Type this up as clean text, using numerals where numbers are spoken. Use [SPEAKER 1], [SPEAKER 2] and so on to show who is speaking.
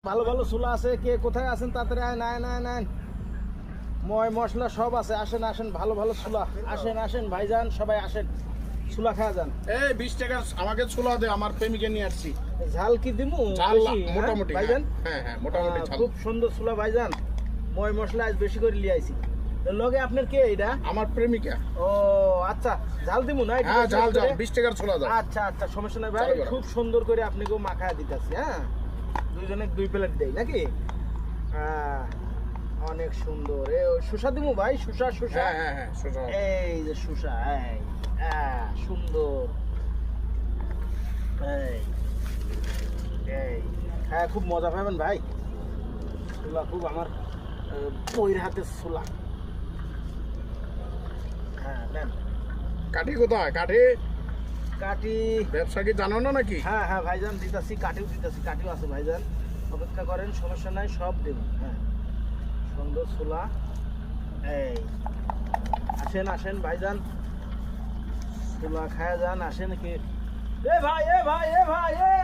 [SPEAKER 1] ভালো ভালো চুলা আছে, কে কোথায় আছেন তাড়াতাড়ি আয়, নাই নাই নাই, ময় মশলা সব আছে, আসেন আসেন, ভালো ভালো চুলা, আসেন আসেন ভাইজান, সবাই আসেন, চুলা খাওয়া যান।
[SPEAKER 2] এই 20 টাকা আমাকে ছোলা দে, আমার প্রেমিকে নিয়ে আসছি।
[SPEAKER 1] ঝাল কি দিমু?
[SPEAKER 2] ঝাল
[SPEAKER 1] বেশি, হ্যাঁ,
[SPEAKER 2] মোটামুটি
[SPEAKER 1] ভাইজান।
[SPEAKER 2] হ্যাঁ হ্যাঁ মোটামুটি ঝাল।
[SPEAKER 1] খুব সুন্দর চুলা ভাইজান, ময় মশলা আজ বেশি করে লিয়ে আইছি। লগে আপনার কে এটা?
[SPEAKER 2] আমার প্রেমিকা।
[SPEAKER 1] ও আচ্ছা, ঝাল দিমু না?
[SPEAKER 2] হ্যাঁ ঝাল ঝাল 20 টাকার ছোলা দাও।
[SPEAKER 1] আচ্ছা আচ্ছা, সমস্যা নাই ভাই,
[SPEAKER 2] চলো বড়।
[SPEAKER 1] খুব সুন্দর করে আপনাকেও মাখায় দিতেছি। হ্যাঁ, দুইজনে 2 প্লেট দেই নাকি? অনেক সুন্দর। এ শুষা দিমু ভাই, শুষা শুষা।
[SPEAKER 2] হ্যাঁ হ্যাঁ হ্যাঁ সোজা।
[SPEAKER 1] এই যে শুষা, এই সুন্দর, এই এই হ্যাঁ, খুব মজা পাবেন ভাই। ছোলা খুব আমার বইয়ের হাতের ছোলা। হ্যাঁ নেন।
[SPEAKER 2] কাঠি কোথায়? কাঠি
[SPEAKER 1] কাটি,
[SPEAKER 2] ব্যবসা কি জানো না নাকি?
[SPEAKER 1] হ্যাঁ হ্যাঁ ভাইজান দিতাছি, কাটিও দিতাছি, কাটিও আছে ভাইজান, অপেক্ষা করেন, সমস্যা নাই, সব দেব। হ্যাঁ, সুন্দর ছোলা। এই আসেন আসেন ভাইজান, ছোলা খায়া যান, আসেন কি? এ ভাই এ ভাই এ ভাই এ